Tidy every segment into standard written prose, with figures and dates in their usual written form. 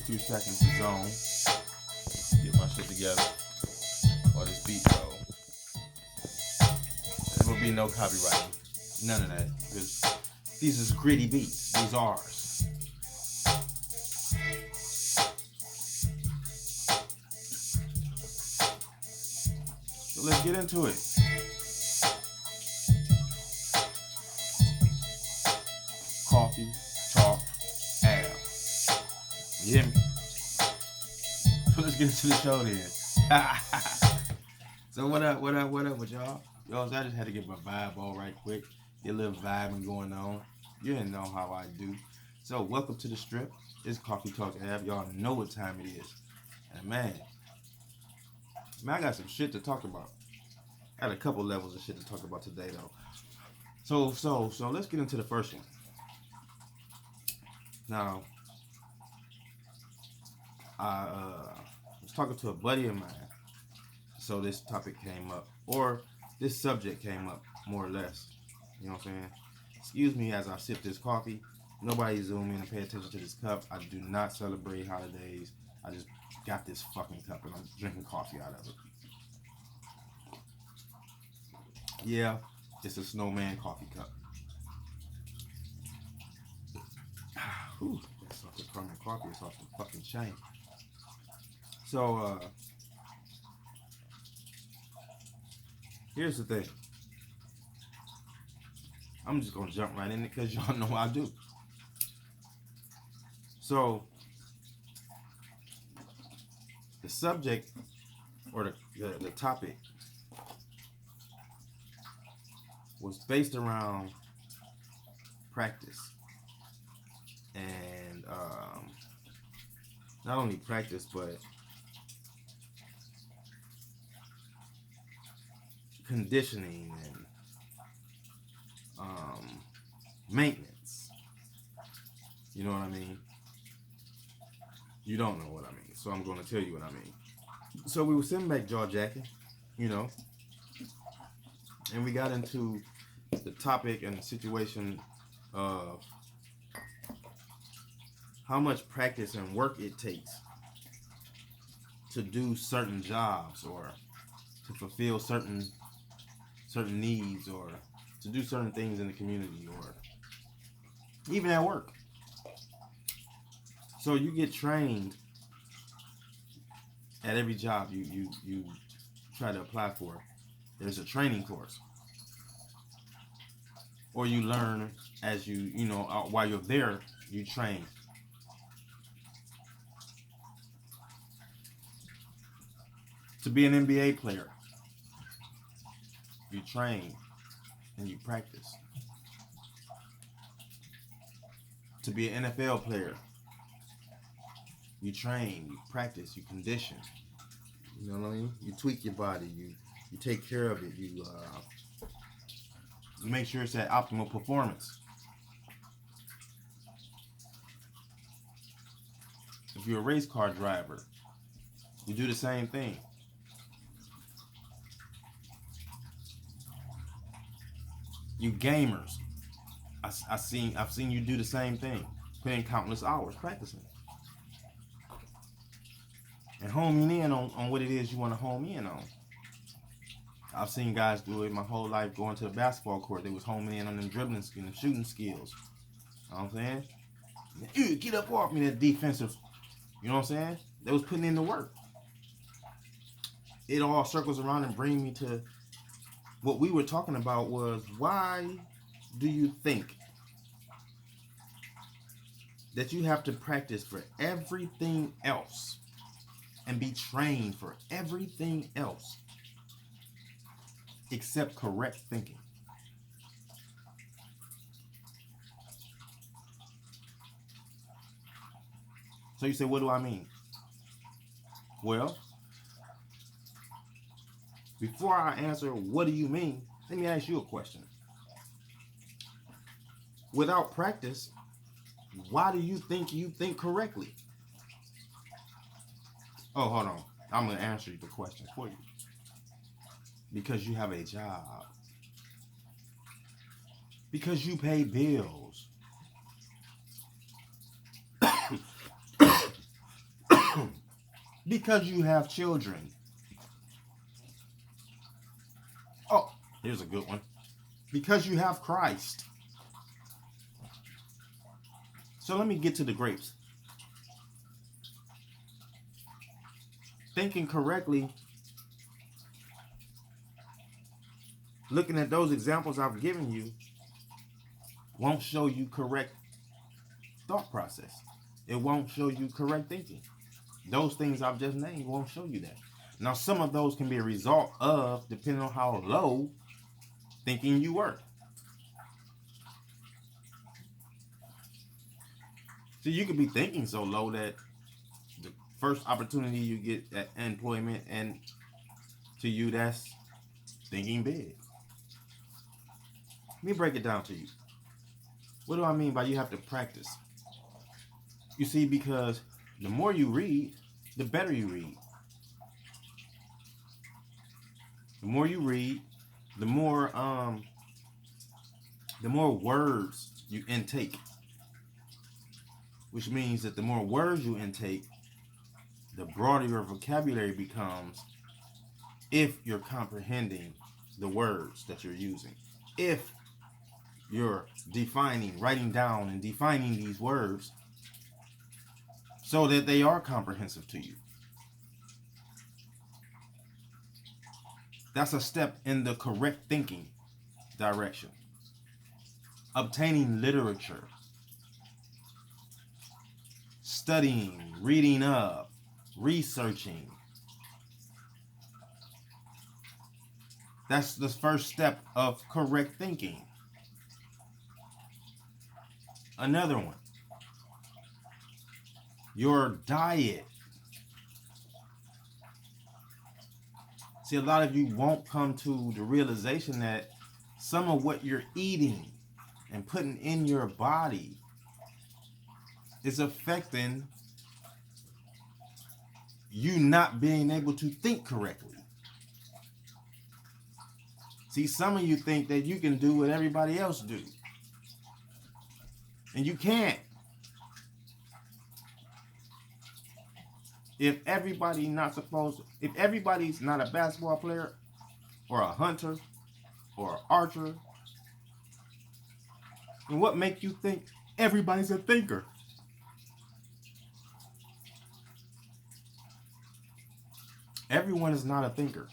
2 seconds to zone. Get my shit together. Or this beat go. There will be no copyright. None of that. Because these is gritty beats. These are ours. So let's get into it. Coffee, talk, Ave. You hear me? So let's get into the show then. So what up with y'all? Yo, I just had to get my vibe all right quick. Get a little vibing going on. You didn't know how I do. So welcome to the strip. It's Coffee Talk Ave. Y'all know what time it is. And man, I got some shit to talk about. I got a couple levels of shit to talk about today though. So let's get into the first one. Now, I was talking to a buddy of mine. So this topic came up, or this subject came up, more or less. You know what I'm saying? Excuse me as I sip this coffee. Nobody zoom in and pay attention to this cup. I do not celebrate holidays. I just got this fucking cup and I'm drinking coffee out of it. Yeah, it's a snowman coffee cup. Whew, that's off the permanent coffee. It's off the fucking chain. So, here's the thing. I'm just gonna jump right in it because y'all know what I do. So, the subject or the topic was based around practice. And not only practice, but conditioning and maintenance. You know what I mean? You don't know what I mean, so I'm going to tell you what I mean. So we were sitting back jaw jacking, you know, and we got into the topic and the situation of how much practice and work it takes to do certain jobs or to fulfill certain needs or to do certain things in the community or even at work. So you get trained at every job you try to apply for. There's a training course. Or you learn as you know, while you're there, you train. To be an NBA player, you train and you practice. To be an NFL player, you train, you practice, you condition. You know what I mean? You tweak your body, you take care of it, you make sure it's at optimal performance. If you're a race car driver, you do the same thing. You gamers, I've seen you do the same thing, put in countless hours practicing and homing in on what it is you want to home in on. I've seen guys do it my whole life going to the basketball court. They was homing in on them dribbling skills, them shooting skills. You know what I'm saying? Get up off me, that defensive. You know what I'm saying? They was putting in the work. It all circles around and bring me to what we were talking about was, why do you think that you have to practice for everything else and be trained for everything else except correct thinking? So you say, what do I mean? Well, before I answer what do you mean, let me ask you a question. Without practice, why do you think correctly? Oh, hold on. I'm going to answer the question for you. Because you have a job. Because you pay bills. Because you have children. Oh, here's a good one. Because you have Christ. So let me get to the grapes. Thinking correctly, looking at those examples I've given you, won't show you correct thought process. It won't show you correct thinking. Those things I've just named won't show you that. Now, some of those can be a result of, depending on how low thinking you were. So you could be thinking so low that the first opportunity you get at employment, and to you that's thinking big. Let me break it down to you. What do I mean by you have to practice? You see, because the more you read, the better you read. The more you read, the more words you intake. Which means that the more words you intake, the broader your vocabulary becomes if you're comprehending the words that you're using. If you're writing down and defining these words so that they are comprehensive to you. That's a step in the correct thinking direction. Obtaining literature, studying, reading up, researching. That's the first step of correct thinking. Another one, your diet. See, a lot of you won't come to the realization that some of what you're eating and putting in your body is affecting you not being able to think correctly. See, some of you think that you can do what everybody else do. And you can't. If everybody's not a basketball player or a hunter or an archer, then what makes you think everybody's a thinker? Everyone is not a thinker.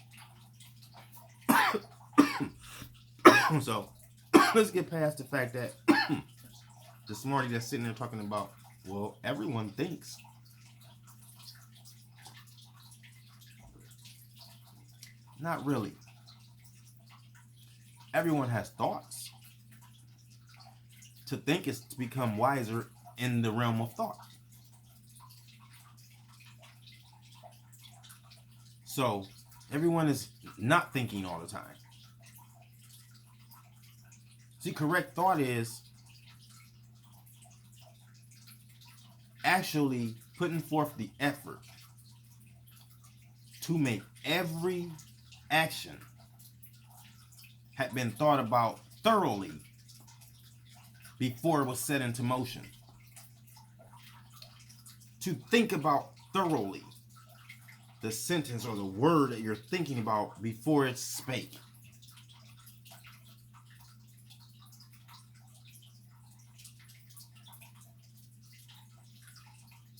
So let's get past the fact that the smarty that's sitting there talking about, well, everyone thinks. Not really. Everyone has thoughts. To think is to become wiser in the realm of thought. So everyone is not thinking all the time. See, correct thought is actually putting forth the effort to make every action had been thought about thoroughly before it was set into motion. To think about thoroughly the sentence or the word that you're thinking about before it's spake.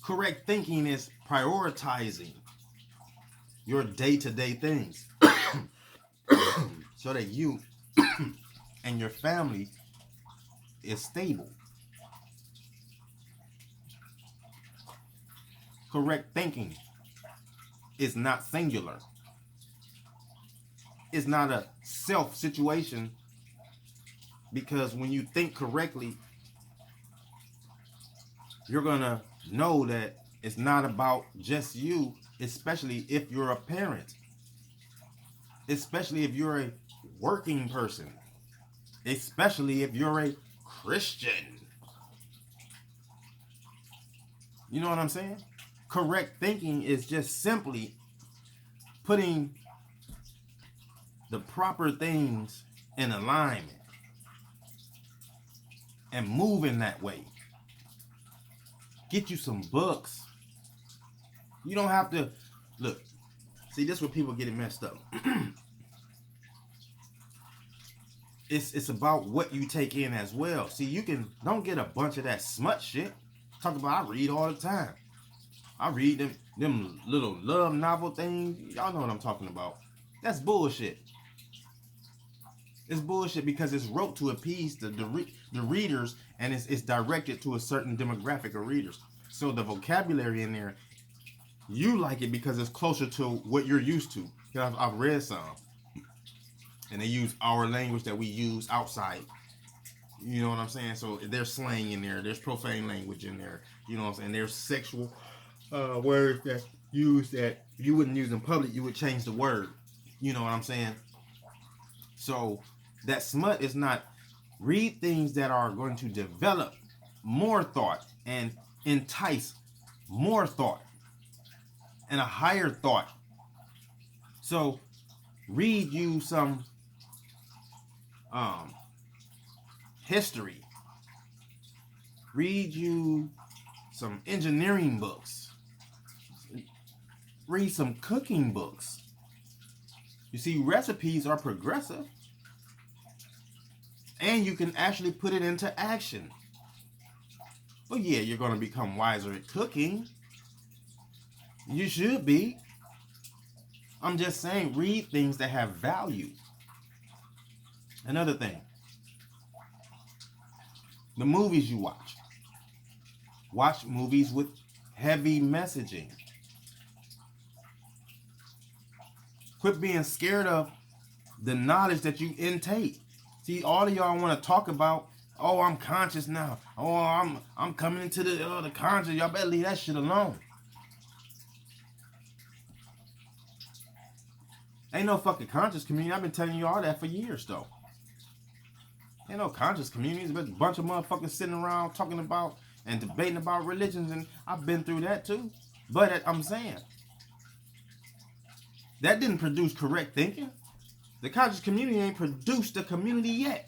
Correct thinking is prioritizing your day-to-day things so that you and your family is stable. Correct thinking is not singular. It's not a self situation, because when you think correctly, you're gonna know that it's not about just you, especially if you're a parent, especially if you're a working person, especially if you're a Christian. You know what I'm saying? Correct thinking is just simply putting the proper things in alignment and moving that way. Get you some books. You don't have to Look, see, this is where people get it messed up. It's about what you take in as well. See, don't get a bunch of that smut shit. Talk about, I read all the time. I read them little love novel things. Y'all know what I'm talking about. That's bullshit. It's bullshit because it's wrote to appease the readers, and it's directed to a certain demographic of readers. So the vocabulary in there, you like it because it's closer to what you're used to. I've read some, and they use our language that we use outside. You know what I'm saying? So there's slang in there. There's profane language in there. You know what I'm saying? There's sexual words that used that you wouldn't use in public. You would change the word. You know what I'm saying? So that smut is not. Read things that are going to develop more thought and entice more thought and a higher thought. So read you some history. Read you some engineering books. Read some cooking books. You see, recipes are progressive. And you can actually put it into action. Well, yeah, you're going to become wiser at cooking. You should be. I'm just saying, read things that have value. Another thing. The movies you watch. Watch movies with heavy messaging. Quit being scared of the knowledge that you intake. See, all of y'all want to talk about, oh, I'm conscious now. Oh, I'm coming into the conscious. Y'all better leave that shit alone. Ain't no fucking conscious community. I've been telling you all that for years, though. Ain't no conscious communities, but a bunch of motherfuckers sitting around talking about and debating about religions, and I've been through that too. But I'm saying, that didn't produce correct thinking. The conscious community ain't produced a community yet.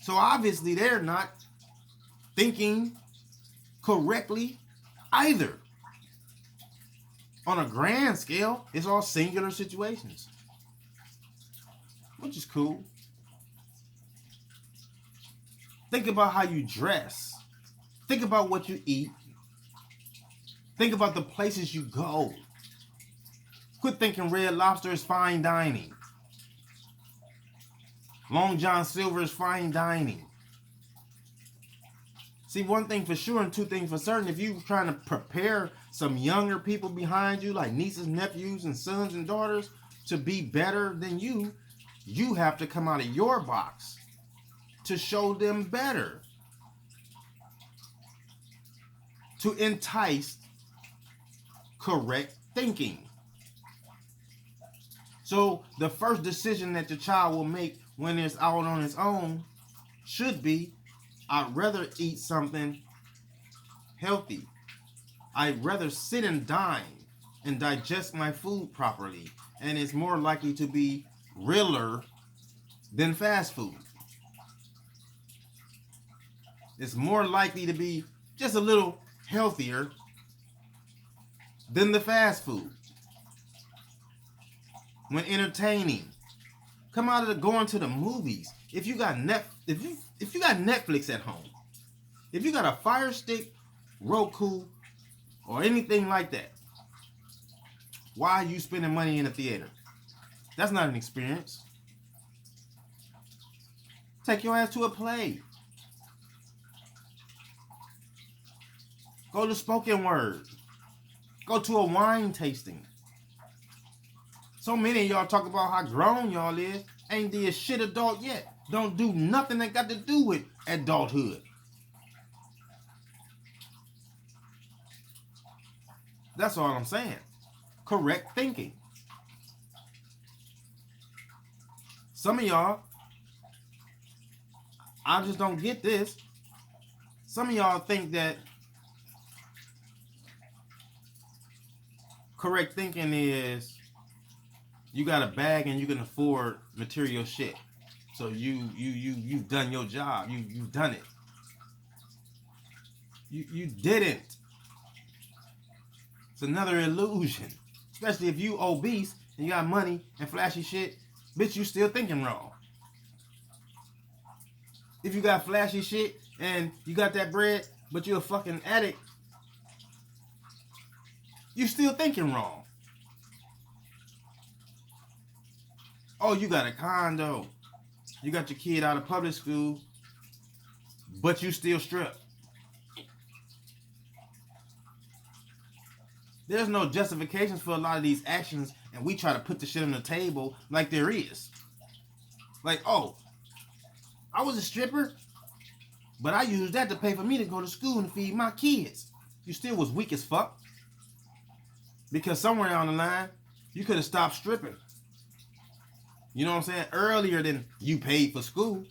So obviously they're not thinking correctly either. On a grand scale, it's all singular situations, which is cool. Think about how you dress. Think about what you eat. Think about the places you go. Quit thinking Red Lobster is fine dining. Long John Silver is fine dining. See, one thing for sure and two things for certain, if you're trying to prepare some younger people behind you, like nieces, nephews, and sons and daughters, to be better than you, you have to come out of your box to show them better. To entice correct thinking. So the first decision that your child will make when it's out on its own should be, I'd rather eat something healthy. I'd rather sit and dine and digest my food properly. And it's more likely to be realer than fast food. It's more likely to be just a little healthier than the fast food. When entertaining, come out of going to the movies. If you got if you got Netflix at home, if you got a Fire Stick, Roku, or anything like that, why are you spending money in a theater? That's not an experience. Take your ass to a play. Go to spoken word. Go to a wine tasting. So many of y'all talk about how grown y'all is. Ain't did shit adult yet. Don't do nothing that got to do with adulthood. That's all I'm saying. Correct thinking. Some of y'all, I just don't get this. Some of y'all think that correct thinking is you got a bag and you can afford material shit. So you've done your job. You've done it. You didn't. It's another illusion. Especially if you obese and you got money and flashy shit, bitch, you still thinking wrong. If you got flashy shit and you got that bread, but you're a fucking addict, you still thinking wrong. Oh, you got a condo. You got your kid out of public school, but you still strip. There's no justifications for a lot of these actions, and we try to put the shit on the table like there is. Like, oh, I was a stripper, but I used that to pay for me to go to school and feed my kids. You still was weak as fuck. Because somewhere down the line, you could have stopped stripping. You know what I'm saying? Earlier than you paid for school.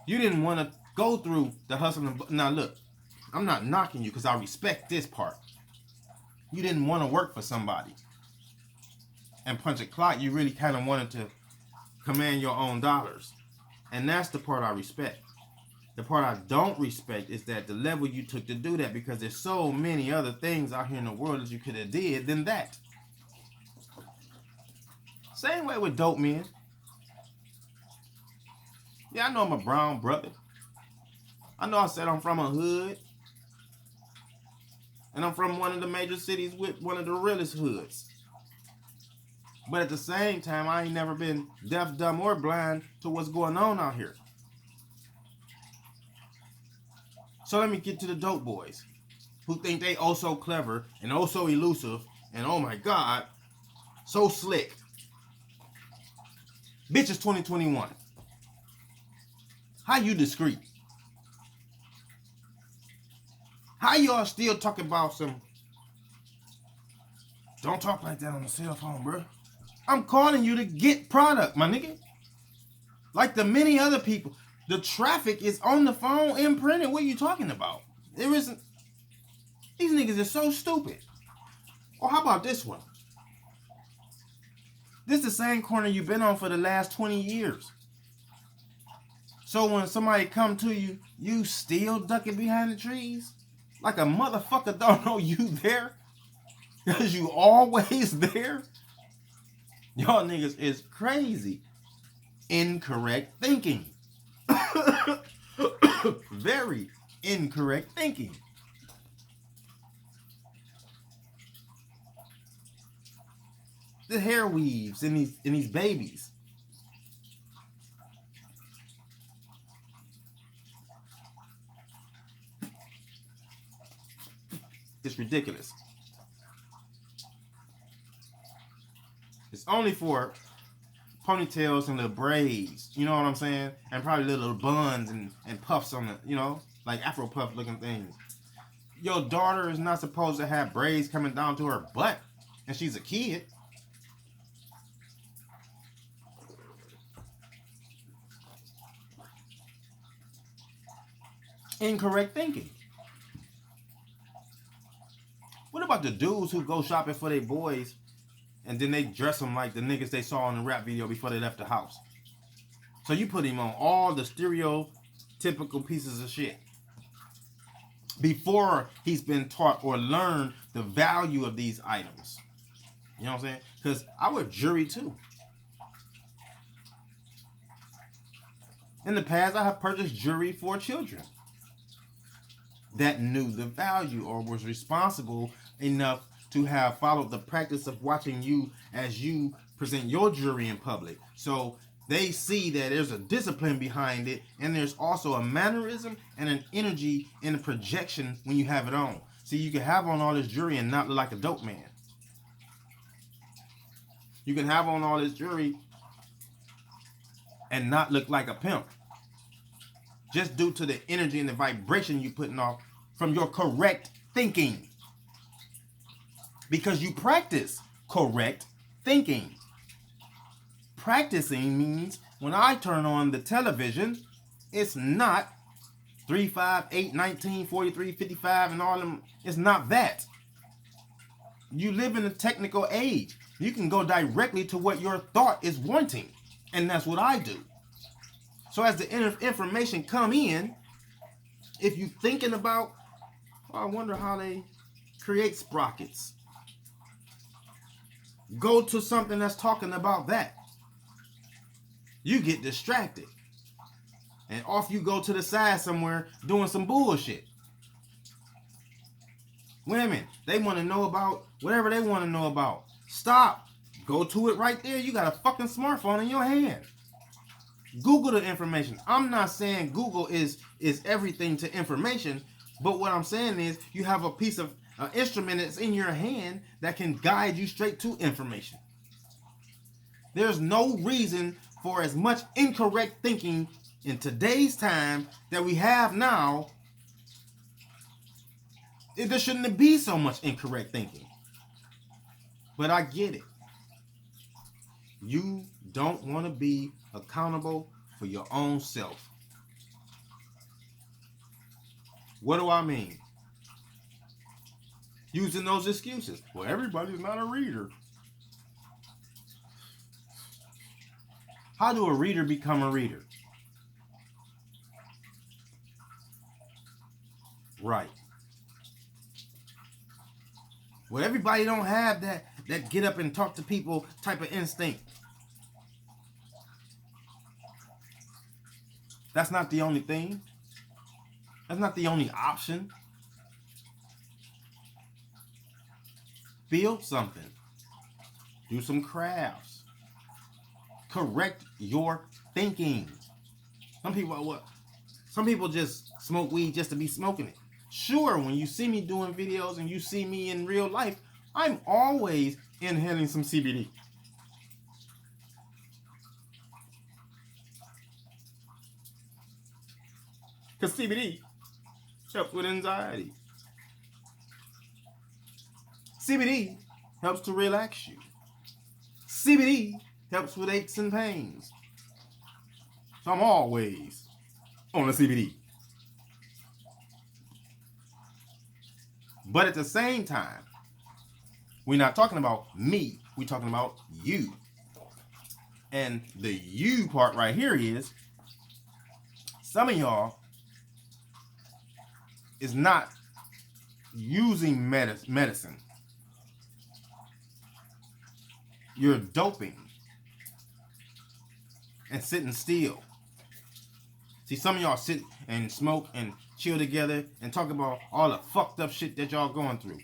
You didn't want to go through the hustle. Now look, I'm not knocking you because I respect this part. You didn't want to work for somebody and punch a clock. You really kind of wanted to command your own dollars. And that's the part I respect. The part I don't respect is that the level you took to do that, because there's so many other things out here in the world that you could have did than that. Same way with dope men. Yeah, I know I'm a brown brother. I know I said I'm from a hood. And I'm from one of the major cities with one of the realest hoods. But at the same time, I ain't never been deaf, dumb, or blind to what's going on out here. So let me get to the dope boys who think they oh so clever and oh so elusive and oh my God, so slick. Bitch, it's 2021. How you discreet? How y'all still talking about some don't talk like that on the cell phone, bro? I'm calling you to get product, my nigga. Like the many other people. The traffic is on the phone imprinted. What are you talking about? There isn't. These niggas are so stupid. Or how about this one? This is the same corner you've been on for the last 20 years. So when somebody come to you, you still ducking behind the trees? Like a motherfucker don't know you there? Because you always there? Y'all niggas is crazy. Incorrect thinking. Very incorrect thinking. The hair weaves in these babies. It's ridiculous. It's only for ponytails and little braids, you know what I'm saying? And probably little buns and puffs on the, you know, like Afro puff looking things. Your daughter is not supposed to have braids coming down to her butt, and she's a kid. Incorrect thinking. What about the dudes who go shopping for their boys and then they dress them like the niggas they saw in the rap video before they left the house? So you put him on all the stereotypical pieces of shit before he's been taught or learned the value of these items. You know what I'm saying? Because I wear jewelry too. In the past, I have purchased jewelry for children that knew the value or was responsible enough to have followed the practice of watching you as you present your jewelry in public. So they see that there's a discipline behind it, and there's also a mannerism and an energy in the projection when you have it on. See, you can have on all this jewelry and not look like a dope man. You can have on all this jewelry and not look like a pimp. Just due to the energy and the vibration you're putting off from your correct thinking. Because you practice correct thinking. Practicing means when I turn on the television, it's not 3, 5, 8, 19, 43, 55 and all them. It's not that. You live in a technical age. You can go directly to what your thought is wanting. And that's what I do. So as the information come in, if you thinking about, oh, I wonder how they Create sprockets. Go to something that's talking about that. You get distracted. And off you go to the side somewhere doing some bullshit. Women, they want to know about whatever they want to know about. Stop. Go to it right there. You got a fucking smartphone in your hand. Google the information. I'm not saying Google is everything to information, but what I'm saying is you have a piece of instrument that's in your hand that can guide you straight to information. There's no reason for as much incorrect thinking in today's time that we have now. There shouldn't be so much incorrect thinking. But I get it. You don't want to be accountable for your own self. What do I mean? Using those excuses. Well, everybody's not a reader. How do a reader become a reader? Right. Well, everybody don't have that get up and talk to people type of instinct. That's not the only thing. That's not the only option. Build something. Do some crafts. Correct your thinking. Some people just smoke weed just to be smoking it. Sure, when you see me doing videos and you see me in real life, I'm always inhaling some CBD. Because CBD helps with anxiety. CBD helps to relax you. CBD helps with aches and pains. So I'm always on the CBD. But at the same time, we're not talking about me. We're talking about you. And the you part right here is some of y'all is not using medicine. You're doping and sitting still. See, some of y'all sit and smoke and chill together and talk about all the fucked up shit that y'all going through.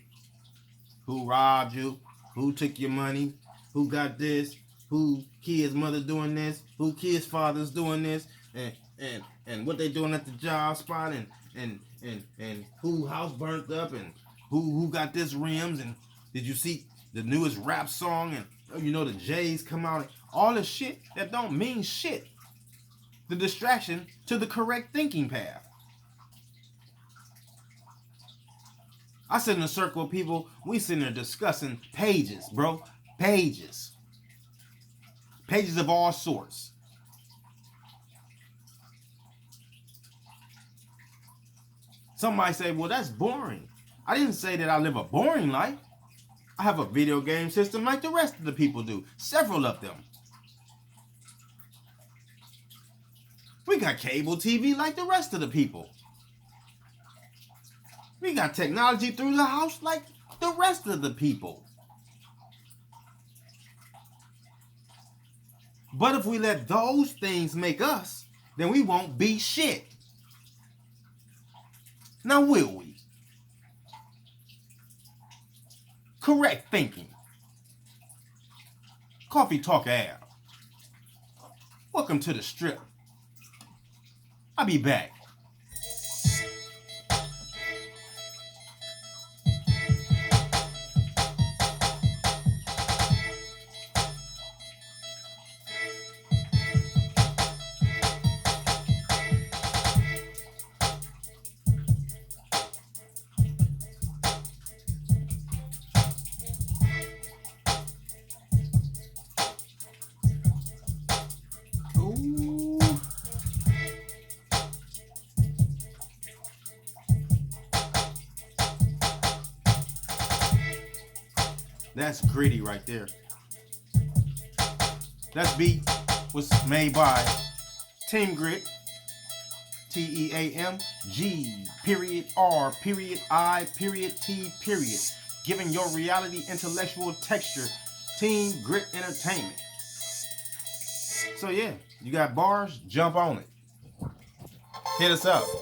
Who robbed you? Who took your money? Who got this? Who kid's mother doing this? Who kid's father's doing this? And what they doing at the job spot? And who house burnt up? And who got this rims? And did you see the newest rap song? And you know the J's come out. And all this shit that don't mean shit. The distraction to the correct thinking path. I sit in a circle of people, we sitting there discussing pages, bro. Pages. Pages of all sorts. Somebody say, well, that's boring. I didn't say that I live a boring life. I have a video game system like the rest of the people do. Several of them. We got cable TV like the rest of the people. We got technology through the house like the rest of the people. But if we let those things make us, then we won't be shit. Now will we? Correct thinking. Coffee Talk Ave. Welcome to the strip. I'll be back. That's gritty right there. That beat was made by Team Grit, TEAM G, period, R, period, I, period, T, period. Giving your reality intellectual texture. Team Grit Entertainment. So yeah, you got bars, jump on it. Hit us up.